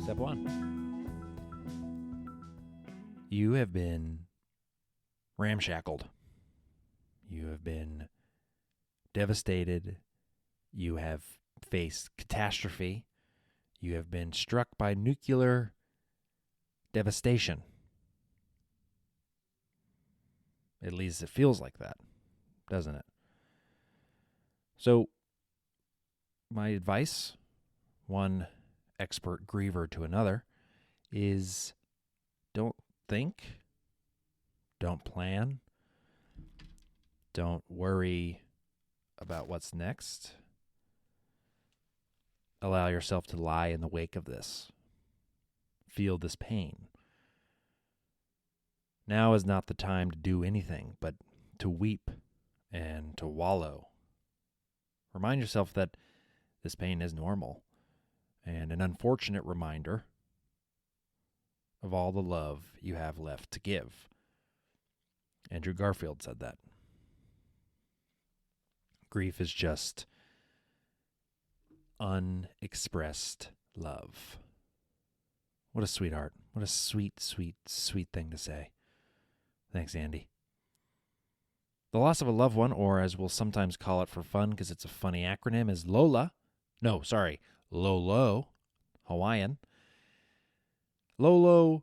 Step 1. You have been ramshackled. You have been devastated. You have faced catastrophe. You have been struck by nuclear devastation. At least it feels like that, doesn't it? So, my advice, one expert griever to another, is don't think, don't plan, don't worry about what's next. Allow yourself to lie in the wake of this. Feel this pain. Now is not the time to do anything but to weep and to wallow. Remind yourself that this pain is normal and an unfortunate reminder of all the love you have left to give. Andrew Garfield said that. Grief is just unexpressed love. What a sweetheart. What a sweet, sweet, sweet thing to say. Thanks, Andy. The loss of a loved one, or as we'll sometimes call it for fun because it's a funny acronym, is Lolo, Hawaiian. Loalo.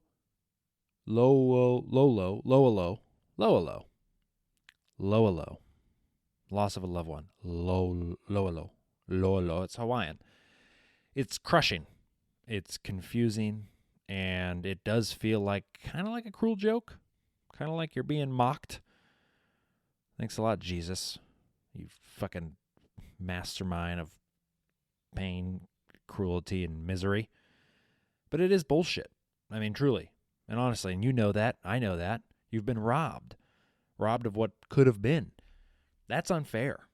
Loss of a loved one. Loalo. It's Hawaiian. It's crushing. It's confusing. And it does feel kind of like a cruel joke. Kind of like you're being mocked. Thanks a lot, Jesus. You fucking mastermind of pain, cruelty, and misery. But it is bullshit. I mean, truly. And honestly, and you know that. I know that. You've been robbed. Robbed of what could have been. That's unfair.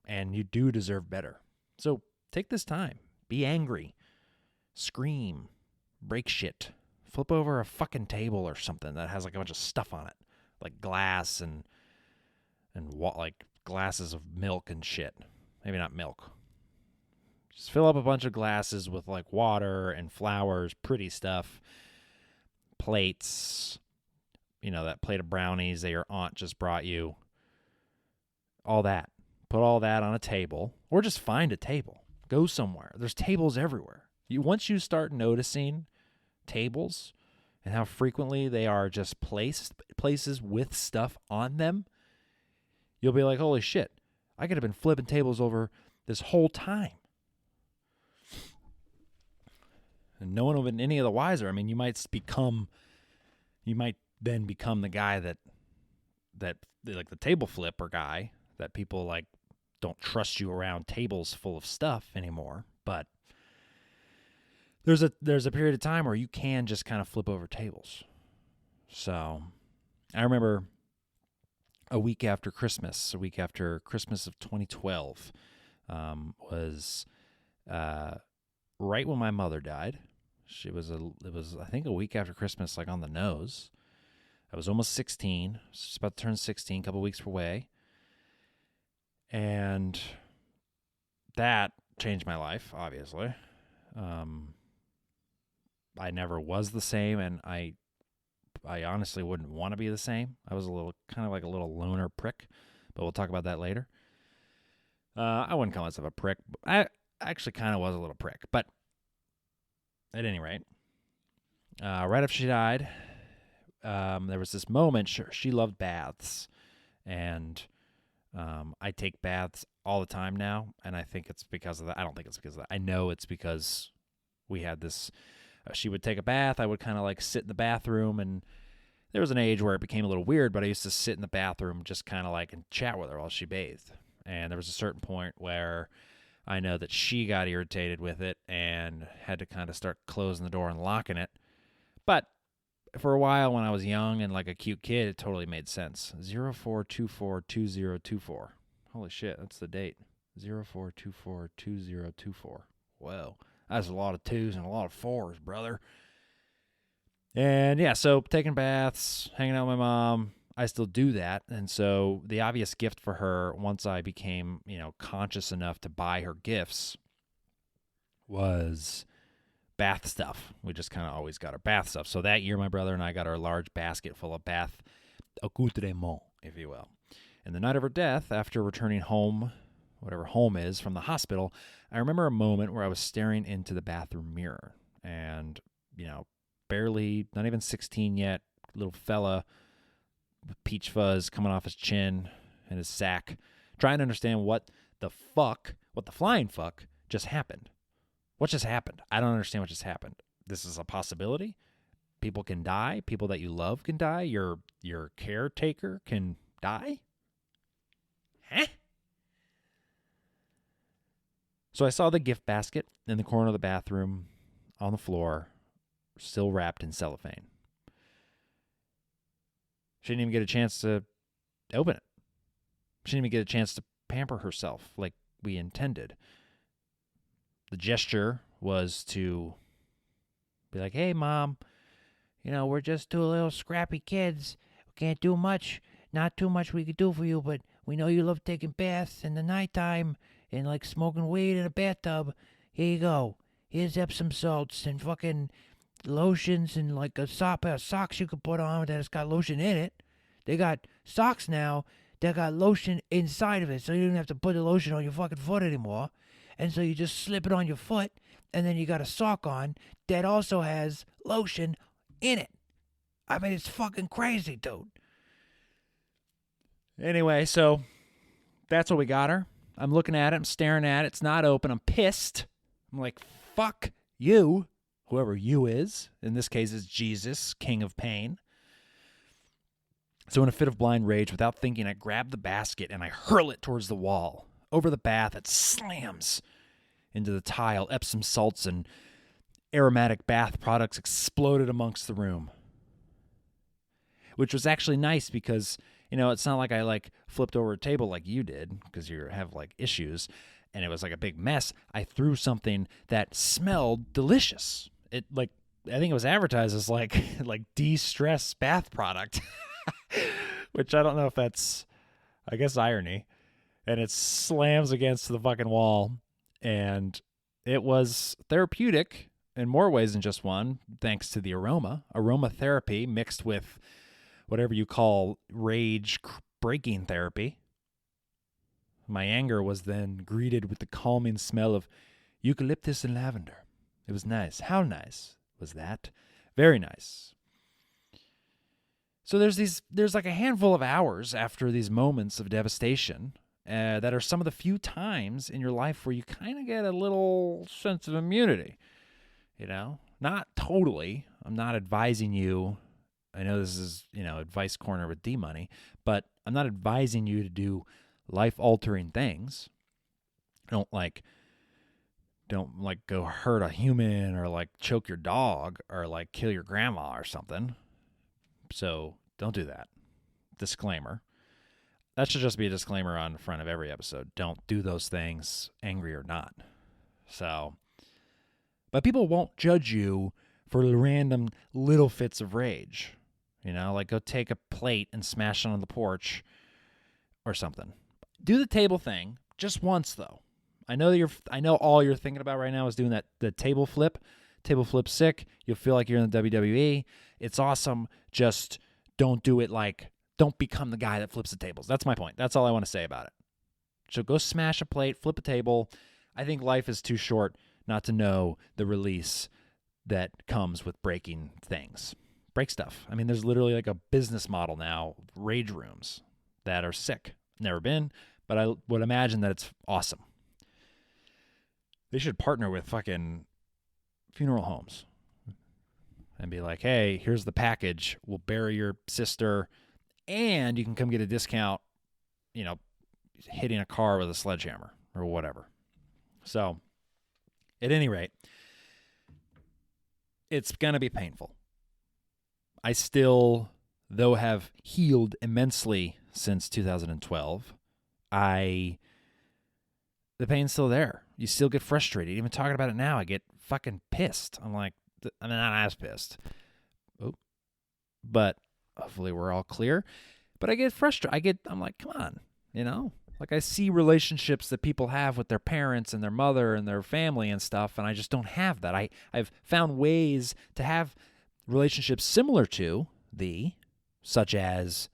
And you do deserve better. So take this time. Be angry. Scream. Break shit. Flip over a fucking table or something that has a bunch of stuff on it. Like glass and glasses of milk and shit. Maybe not milk. Just fill up a bunch of glasses with water and flowers, pretty stuff, plates, that plate of brownies that your aunt just brought you. All that. Put all that on a table, or just find a table. Go somewhere. There's tables everywhere. Once you start noticing tables and how frequently they are just places with stuff on them, you'll be like, holy shit, I could have been flipping tables over this whole time. And no one will be any of the wiser. I mean, you might then become the guy that like the table flipper guy that people don't trust you around tables full of stuff anymore. But there's a period of time where you can just kind of flip over tables. So I remember a week after Christmas of 2012, was right when my mother died. It was I think a week after Christmas, on the nose. I was almost 16, just about to turn 16, a couple weeks away. And that changed my life, obviously. I never was the same, and I honestly wouldn't want to be the same. I was a little loner prick, but we'll talk about that later. I wouldn't call myself a prick. I actually kind of was a little prick, but at any rate, right after she died, there was this moment. She loved baths, and I take baths all the time now, and I think it's because of that. I don't think it's because of that. I know it's because we had this. She would take a bath. I would kind of sit in the bathroom, and there was an age where it became a little weird, but I used to sit in the bathroom just kind of and chat with her while she bathed. And there was a certain point where I know that she got irritated with it and had to kind of start closing the door and locking it. But for a while when I was young and a cute kid, it totally made sense. 04242024. Holy shit, that's the date. 04242024. Whoa, that's a lot of twos and a lot of fours, brother. And yeah, so taking baths, hanging out with my mom, I still do that. And so the obvious gift for her, once I became, conscious enough to buy her gifts, was bath stuff. We just kind of always got our bath stuff. So that year, my brother and I got our large basket full of bath accoutrement, if you will. And the night of her death, after returning home, whatever home is, from the hospital, I remember a moment where I was staring into the bathroom mirror. And, barely, not even 16 yet, little fella with peach fuzz coming off his chin and his sack, trying to understand what the flying fuck just happened. What just happened? I don't understand what just happened. This is a possibility. People can die. People that you love can die. Your caretaker can die. Huh? So I saw the gift basket in the corner of the bathroom on the floor, still wrapped in cellophane. She didn't even get a chance to open it. She didn't even get a chance to pamper herself like we intended. The gesture was to be like, hey, Mom, we're just two little scrappy kids. We can't do much. Not too much we could do for you, but we know you love taking baths in the nighttime and like smoking weed in a bathtub. Here you go. Here's Epsom salts and fucking lotions and like a pair of socks you could put on that has got lotion in it. They got socks now that got lotion inside of it, so you don't have to put the lotion on your fucking foot anymore. And so you just slip it on your foot, and then you got a sock on that also has lotion in it. I mean, it's fucking crazy, dude. Anyway, so that's what we got her. I'm looking at it. I'm staring at it. It's not open. I'm pissed. I'm like, fuck you, whoever you is. In this case, is Jesus, King of Pain. So in a fit of blind rage, without thinking, I grab the basket and I hurl it towards the wall. Over the bath, it slams into the tile. Epsom salts and aromatic bath products exploded amongst the room. Which was actually nice because, it's not like I flipped over a table like you did because you have issues and it was like a big mess. I threw something that smelled delicious. It I think it was advertised as like de-stress bath product, which I don't know if that's, I guess, irony. And it slams against the fucking wall. And it was therapeutic in more ways than just one, thanks to the aroma. Aromatherapy mixed with whatever you call rage breaking therapy. My anger was then greeted with the calming smell of eucalyptus and lavender. It was nice. How nice was that? Very nice. So there's like a handful of hours after these moments of devastation that are some of the few times in your life where you kind of get a little sense of immunity. Not totally. I'm not advising you. I know this is, advice corner with D-Money, but I'm not advising you to do life-altering things. Don't go hurt a human or choke your dog or kill your grandma or something. So don't do that. Disclaimer. That should just be a disclaimer on the front of every episode. Don't do those things, angry or not. So, but people won't judge you for random little fits of rage. Go take a plate and smash it on the porch or something. Do the table thing just once, though. I know all you're thinking about right now is doing the table flip. Table flip's sick. You'll feel like you're in the WWE. It's awesome. Just don't do it don't become the guy that flips the tables. That's my point. That's all I want to say about it. So go smash a plate, flip a table. I think life is too short not to know the release that comes with breaking things. Break stuff. I mean, there's literally a business model now, rage rooms, that are sick. Never been, but I would imagine that it's awesome. They should partner with fucking funeral homes and be like, hey, here's the package. We'll bury your sister, and you can come get a discount, hitting a car with a sledgehammer or whatever. So, at any rate, it's going to be painful. I still, though, have healed immensely since 2012. I the pain's still there. You still get frustrated. Even talking about it now, I get fucking pissed. I'm like, I'm not as pissed. Oh, but hopefully we're all clear. But I get frustrated. I'm like, come on, Like I see relationships that people have with their parents and their mother and their family and stuff, and I just don't have that. I've found ways to have relationships similar to such as,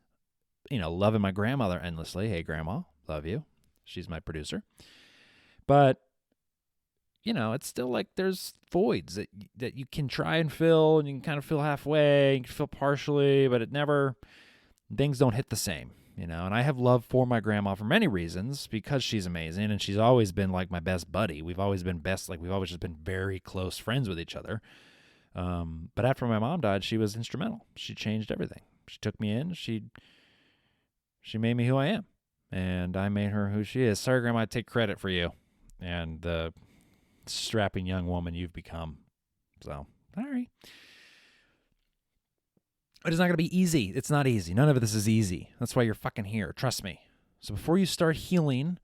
loving my grandmother endlessly. Hey, Grandma, love you. She's my producer. But, it's still like there's voids that you can try and fill, and you can kind of fill halfway, you can fill partially, but things don't hit the same, And I have love for my grandma for many reasons, because she's amazing, and she's always been like my best buddy. We've always been we've always just been very close friends with each other. But after my mom died, she was instrumental. She changed everything. She took me in. She made me who I am, and I made her who she is. Sorry, Grandma, I take credit for you and the strapping young woman you've become. So, all right. But it's not going to be easy. It's not easy. None of this is easy. That's why you're fucking here. Trust me. So before you start healing,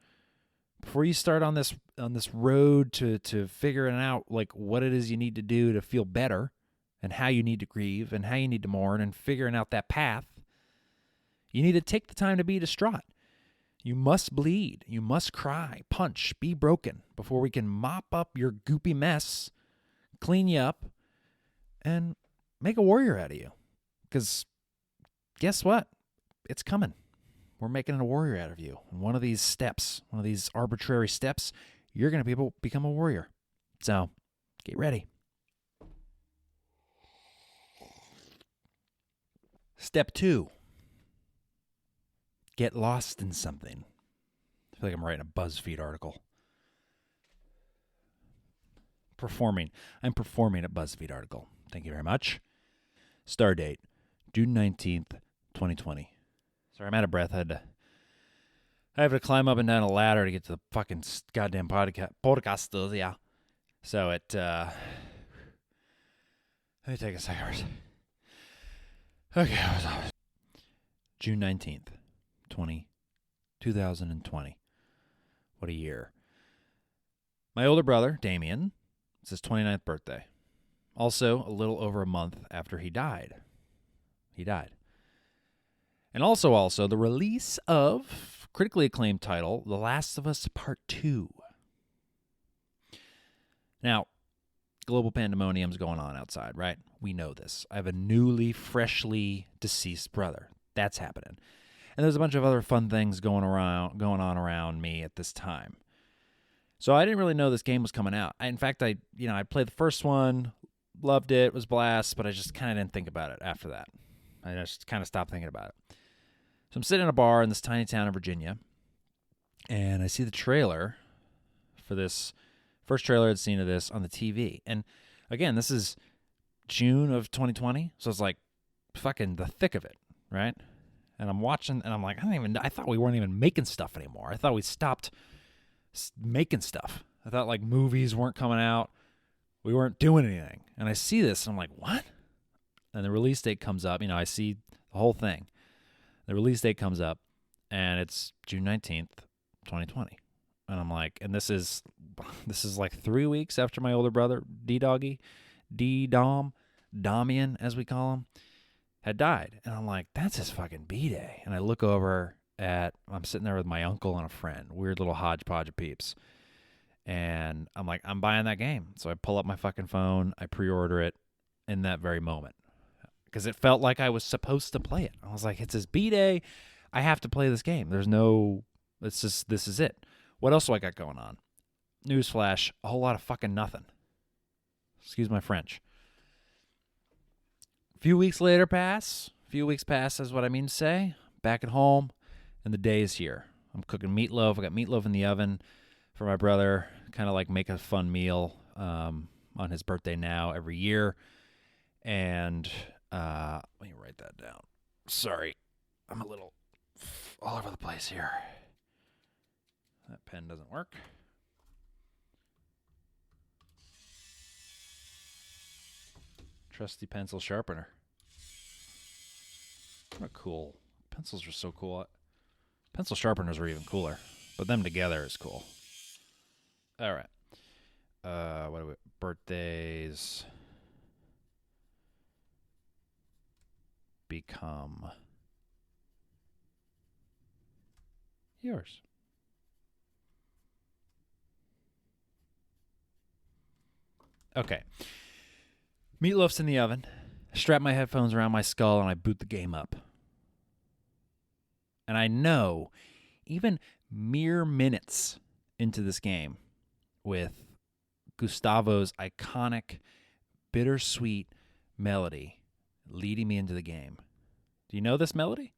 before you start on this road to figuring out like what it is you need to do to feel better, and how you need to grieve and how you need to mourn, and figuring out that path, you need to take the time to be distraught. You must bleed. You must cry, punch, be broken before we can mop up your goopy mess, clean you up, and make a warrior out of you. Because guess what? It's coming. We're making a warrior out of you. And one of these steps, one of these arbitrary steps, you're going to become a warrior. So get ready. Step 2. Get lost in something. I feel like I'm writing a BuzzFeed article. I'm performing a BuzzFeed article. Thank you very much. Star date, June 19th, 2020. Sorry, I'm out of breath. I have to climb up and down a ladder to get to the fucking goddamn podcast. Yeah. So let me take a second. Okay. June 19th, 2020. What a year. My older brother, Damien, it's his 29th birthday. Also, a little over a month after he died. And also the release of critically acclaimed title, The Last of Us Part 2. Now, global pandemonium's going on outside, right? We know this. I have a newly, freshly deceased brother. That's happening. And there's a bunch of other fun things going on around me at this time. So I didn't really know this game was coming out. In fact, I played the first one, loved it, was blast, but I just kind of didn't think about it after that. I just kind of stopped thinking about it. So I'm sitting in a bar in this tiny town in Virginia, and I see the trailer for this first trailer I'd seen of this on the TV. And again, this is June of 2020, so it's like fucking the thick of it, right? And I'm watching, and I'm like, I thought we weren't even making stuff anymore. I thought we stopped making stuff. I thought like movies weren't coming out. We weren't doing anything. And I see this, and I'm like, what? And the release date comes up. I see the whole thing. The release date comes up, and it's June 19th, 2020. And I'm like, and this is like 3 weeks after my older brother, Damien, as we call him, had died. And I'm like, that's his fucking B-Day. And I look over I'm sitting there with my uncle and a friend, weird little hodgepodge of peeps. And I'm like, I'm buying that game. So I pull up my fucking phone, I pre-order it in that very moment. Because it felt like I was supposed to play it. I was like, it's his B-Day. I have to play this game. This is it. What else do I got going on? Newsflash, a whole lot of fucking nothing. Excuse my French. A few weeks pass is what I mean to say. Back at home, and the day is here. I'm cooking meatloaf. I got meatloaf in the oven for my brother. Kind of like make a fun meal on his birthday now every year. And let me write that down. Sorry, I'm a little all over the place here. That pen doesn't work. Trusty pencil sharpener. What cool. Pencils are so cool. Pencil sharpeners are even cooler, but them together is cool. All right. What are we? Birthdays become yours. Okay. Meatloaf's in the oven. I strap my headphones around my skull and I boot the game up. And I know, even mere minutes into this game, with Gustavo's iconic, bittersweet melody leading me into the game. Do you know this melody?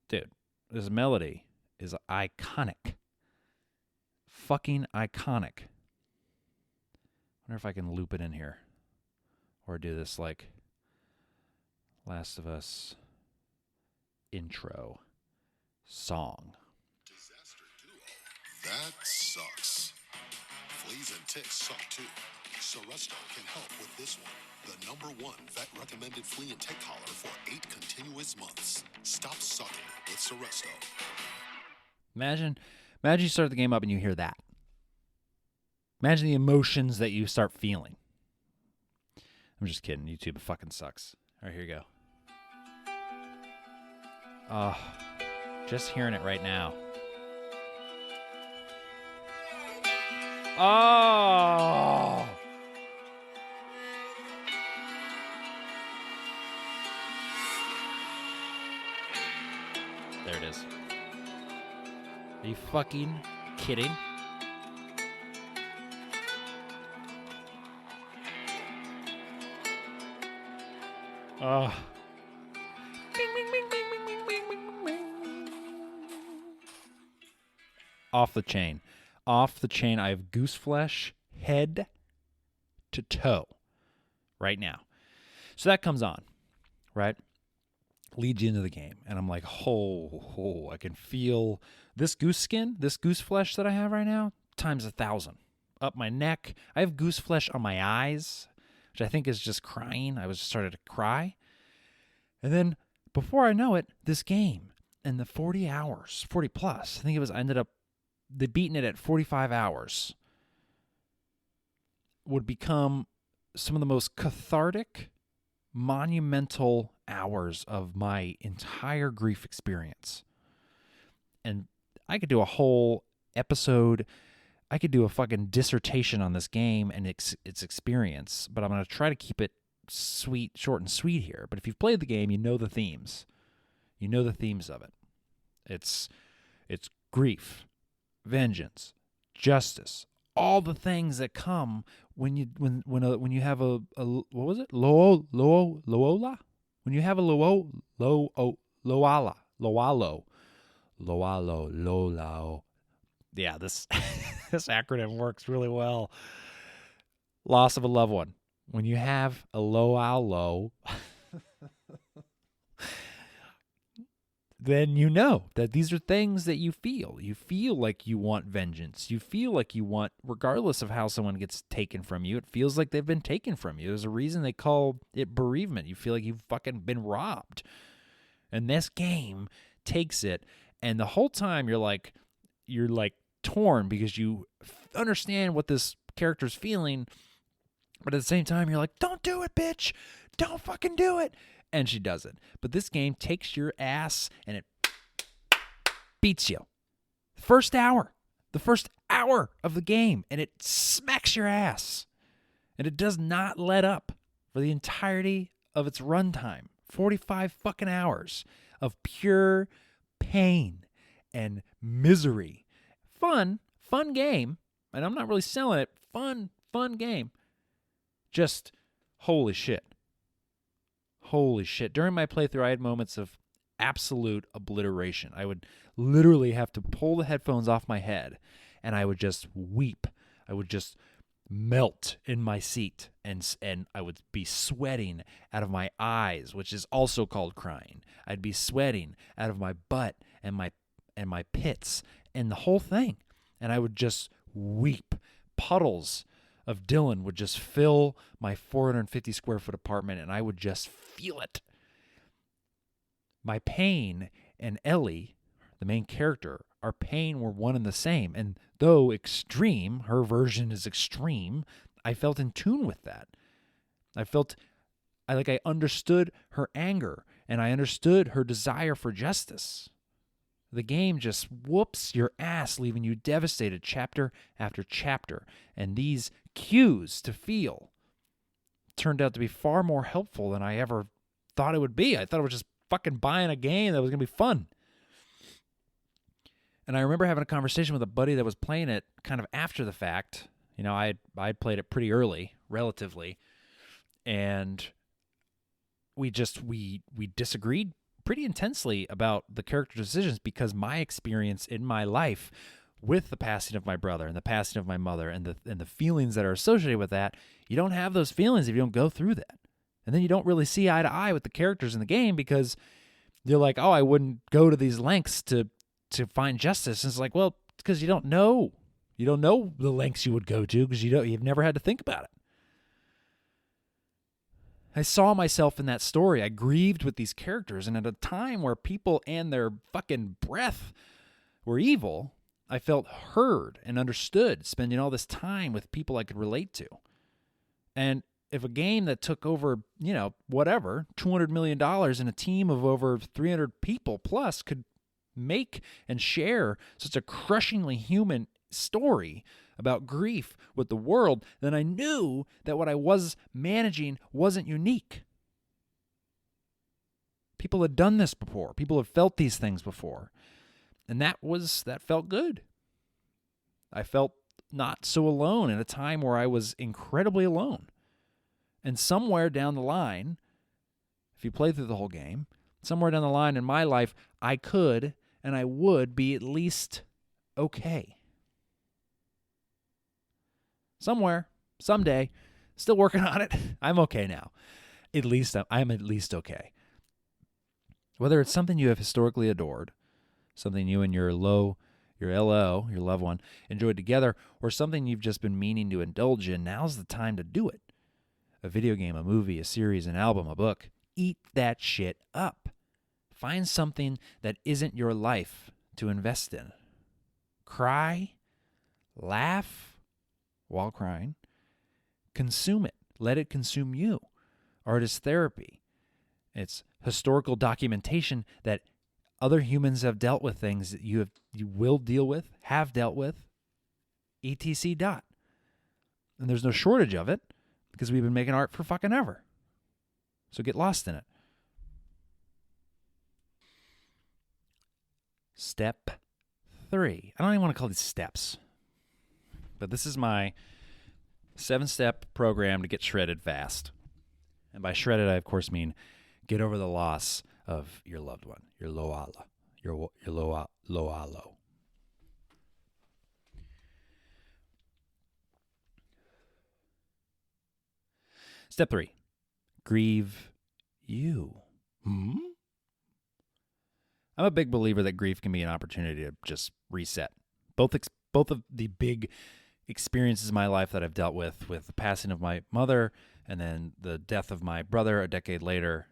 Dude, this melody is iconic. Fucking iconic. I wonder if I can loop it in here. Or do this like Last of Us intro song. Disaster duo. That sucks. Fleas and ticks suck too. Seresto can help with this one. The #1 vet recommended flea and tick collar for 8 continuous months. Stop sucking with Seresto. Imagine you start the game up and you hear that. Imagine the emotions that you start feeling. I'm just kidding. YouTube fucking sucks. All right, here you go. Oh, just hearing it right now. Oh! There it is. Are you fucking kidding? Oh. Off the chain. Off the chain. I have goose flesh head to toe right now. So that comes on, right? Leads you into the game. And I'm like, I can feel this goose skin, this goose flesh that I have right now, times 1,000. Up my neck. I have goose flesh on my eyes, which I think is just crying. I was started to cry. And then before I know it, this game in the 40 hours, 40 plus, I ended up beating it at 45 hours, would become some of the most cathartic, monumental hours of my entire grief experience. And I could do a whole episode. I could do a fucking dissertation on this game and its experience, but I'm going to try to keep it short and sweet here. But if you've played the game, you know the themes. You know the themes of it. It's grief, vengeance, justice, all the things that come when you have a what was it? Loala? When you have a Loalo. Yeah, this this acronym works really well. Loss of a loved one. When you have a Loalo, then you know that these are things that you feel. You feel like you want vengeance. You feel like you want, regardless of how someone gets taken from you, it feels like they've been taken from you. There's a reason they call it bereavement. You feel like you've fucking been robbed. And this game takes it, and the whole time you're like torn because you understand what this character's feeling, but at the same time you're like, don't do it, bitch. Don't fucking do it. And she does it. But this game takes your ass and it beats you. The first hour of the game, and it smacks your ass. And it does not let up for the entirety of its runtime. 45 fucking hours of pure pain and misery. Fun game. And I'm not really selling it. Fun game. Just holy shit. Holy shit. During my playthrough, I had moments of absolute obliteration. I would literally have to pull the headphones off my head, and I would just weep. I would just melt in my seat, and I would be sweating out of my eyes, which is also called crying. I'd be sweating out of my butt and my pits and the whole thing, and I would just weep. Puddles of Dylan would just fill my 450 square foot apartment, and I would just feel it. My pain and Ellie, the main character, our pain were one and the same. And though extreme, her version is extreme, I felt in tune with that. I understood her anger, and I understood her desire for justice. The game just whoops your ass, leaving you devastated chapter after chapter. And these cues to feel turned out to be far more helpful than I ever thought it would be. I thought it was just fucking buying a game that was going to be fun. And I remember having a conversation with a buddy that was playing it kind of after the fact. You know, I'd played it pretty early, relatively. And we disagreed pretty intensely about the character decisions because my experience in my life with the passing of my brother and the passing of my mother and the feelings that are associated with that, you don't have those feelings if you don't go through that. And then you don't really see eye to eye with the characters in the game because you're like, oh, I wouldn't go to these lengths to find justice. And it's like, well, because you don't know. You don't know the lengths you would go to because you've never had to think about it. I saw myself in that story. I grieved with these characters, and at a time where people and their fucking breath were evil, I felt heard and understood, spending all this time with people I could relate to. And if a game that took over, $200 million and a team of over 300 people plus could make and share such a crushingly human story about grief with the world, then I knew that what I was managing wasn't unique. People had done this before. People had felt these things before. And that felt good. I felt not so alone in a time where I was incredibly alone. And somewhere down the line, if you play through the whole game, somewhere down the line in my life, I could and I would be at least okay. Somewhere, someday, still working on it. I'm okay now. I'm at least okay. Whether it's something you have historically adored, something you and your LO, your loved one, enjoyed together, or something you've just been meaning to indulge in, now's the time to do it. A video game, a movie, a series, an album, a book. Eat that shit up. Find something that isn't your life to invest in. Cry, laugh, while crying, consume it. Let it consume you. Art is therapy. It's historical documentation that other humans have dealt with things that you will deal with, have dealt with, etc. And there's no shortage of it because we've been making art for fucking ever. So get lost in it. Step 3. I don't even want to call these steps. But this is my 7-step program to get shredded fast. And by shredded, I, of course, mean get over the loss of your loved one, your lo'ala, your lo'alo. Step 3, grieve you. I'm a big believer that grief can be an opportunity to just reset. Both of the big experiences in my life that I've dealt with the passing of my mother and then the death of my brother a decade later.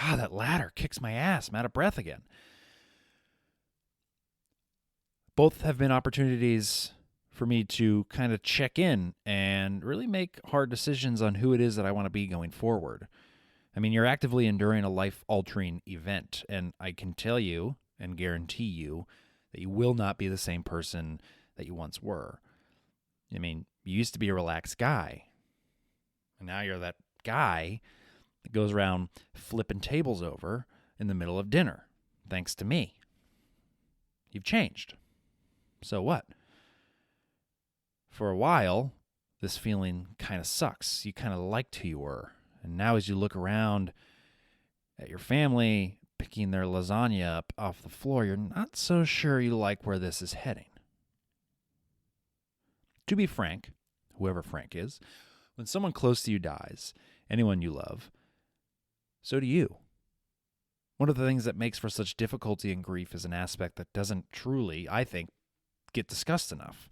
God, that latter kicks my ass. I'm out of breath again. Both have been opportunities for me to kind of check in and really make hard decisions on who it is that I want to be going forward. I mean, you're actively enduring a life-altering event, and I can tell you and guarantee you that you will not be the same person that you once were. I mean, you used to be a relaxed guy, and now you're that guy that goes around flipping tables over in the middle of dinner, thanks to me. You've changed. So what? For a while, this feeling kind of sucks. You kind of liked who you were. And now as you look around at your family picking their lasagna up off the floor, you're not so sure you like where this is heading. To be frank, whoever Frank is, when someone close to you dies, anyone you love, so do you. One of the things that makes for such difficulty in grief is an aspect that doesn't truly, I think, get discussed enough.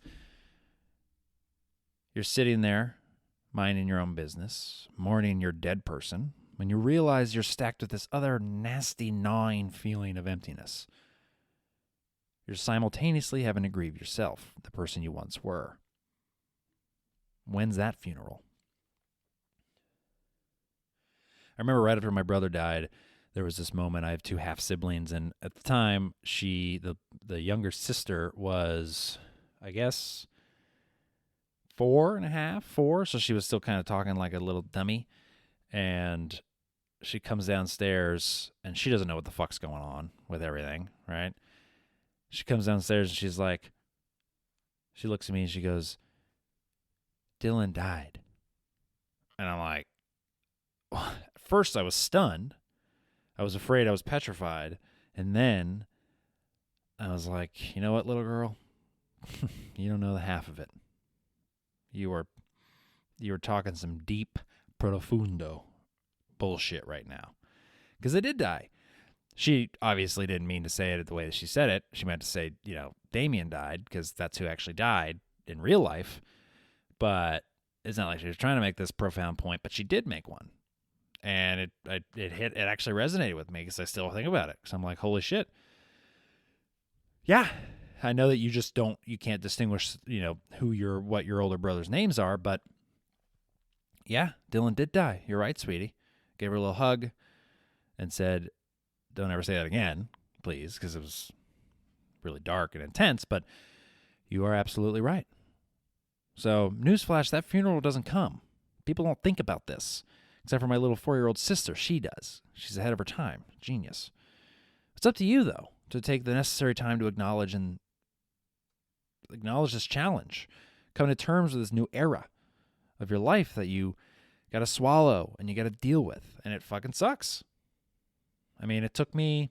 You're sitting there, minding your own business, mourning your dead person, when you realize you're stacked with this other nasty, gnawing feeling of emptiness. You're simultaneously having to grieve yourself, the person you once were. When's that funeral? I remember right after my brother died, there was this moment. I have two half siblings, and at the time, the younger sister was, I guess, 4, so she was still kind of talking like a little dummy. And she comes downstairs, and she doesn't know what the fuck's going on with everything, right? She comes downstairs, and she's like, she looks at me, and she goes, Dylan died. And I'm like, at first I was stunned. I was afraid. I was petrified. And then I was like, you know what, little girl? You don't know the half of it. You are talking some deep, profundo bullshit right now. Because I did die. She obviously didn't mean to say it the way that she said it. She meant to say, Damien died, because that's who actually died in real life. But it's not like she was trying to make this profound point, but she did make one. And it actually resonated with me, because I still think about it. Because I'm like, holy shit. Yeah, I know that you can't distinguish, what your older brother's names are, but yeah, Dylan did die. You're right, sweetie. Gave her a little hug and said, don't ever say that again, please, because it was really dark and intense, but you are absolutely right. So, newsflash, that funeral doesn't come. People don't think about this, except for my little 4-year-old sister. She does. She's ahead of her time. Genius. It's up to you, though, to take the necessary time to acknowledge this challenge. Come to terms with this new era of your life that you got to swallow and you got to deal with, and it fucking sucks. I mean, it took me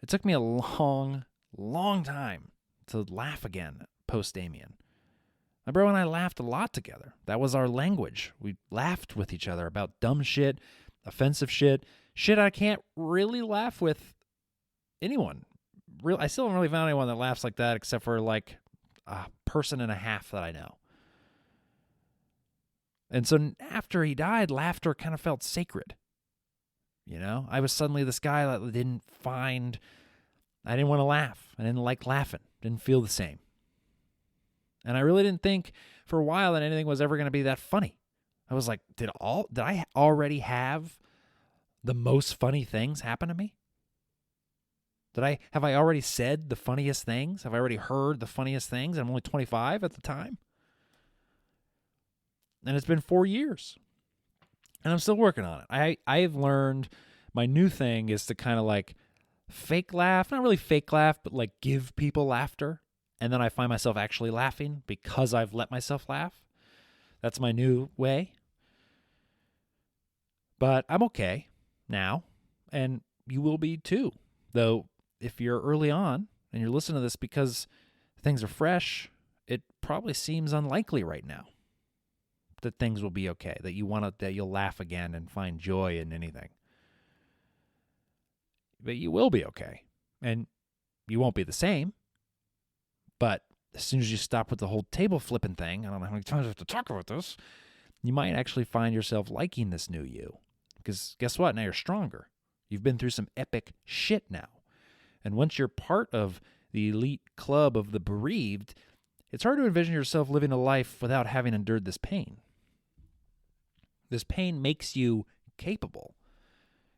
a long, long time to laugh again post Damien. My bro and I laughed a lot together. That was our language. We laughed with each other about dumb shit, offensive shit I can't really laugh with anyone. I still haven't really found anyone that laughs like that, except for like a person and a half that I know. And so after he died, laughter kind of felt sacred. I was suddenly this guy that I didn't want to laugh. I didn't like laughing. Didn't feel the same. And I really didn't think for a while that anything was ever going to be that funny. I was like, did I already have the most funny things happen to me? Have I already said the funniest things? Have I already heard the funniest things? I'm only 25 at the time. And it's been 4 years. And I'm still working on it. I've learned my new thing is to kind of like fake laugh. Not really fake laugh, but like give people laughter. And then I find myself actually laughing because I've let myself laugh. That's my new way. But I'm okay now. And you will be too. Though if you're early on and you're listening to this because things are fresh, it probably seems unlikely right now that things will be okay, that you'll laugh again and find joy in anything. But you will be okay. And you won't be the same. But as soon as you stop with the whole table flipping thing, I don't know how many times I have to talk about this, you might actually find yourself liking this new you. Because guess what? Now you're stronger. You've been through some epic shit now. And once you're part of the elite club of the bereaved, it's hard to envision yourself living a life without having endured this pain. This pain makes you capable.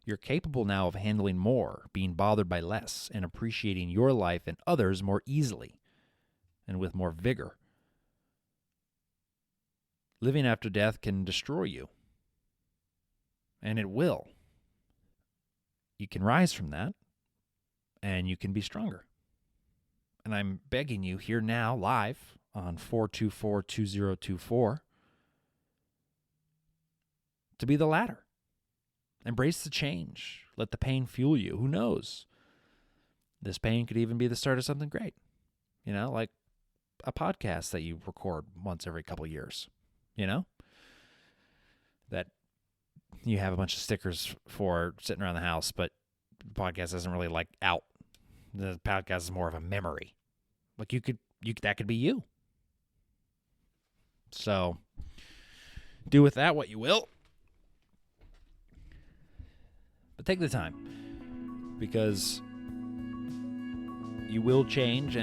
You're capable now of handling more, being bothered by less, and appreciating your life and others more easily and with more vigor. Living after death can destroy you. And it will. You can rise from that, and you can be stronger. And I'm begging you here now, live on 424-2024, to be the latter. Embrace the change. Let the pain fuel you. Who knows? This pain could even be the start of something great. Like a podcast that you record once every couple of years. That you have a bunch of stickers for sitting around the house, but the podcast isn't really like out. The podcast is more of a memory. Like that could be you. So do with that what you will. But take the time, because you will change,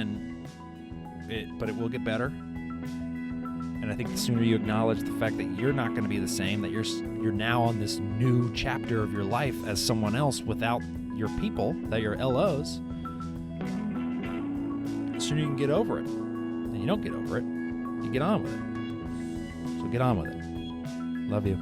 but it will get better. And I think the sooner you acknowledge the fact that you're not going to be the same, that you're now on this new chapter of your life as someone else without your people, that your LOs, the sooner you can get over it. And you don't get over it, you get on with it. So get on with it. Love you.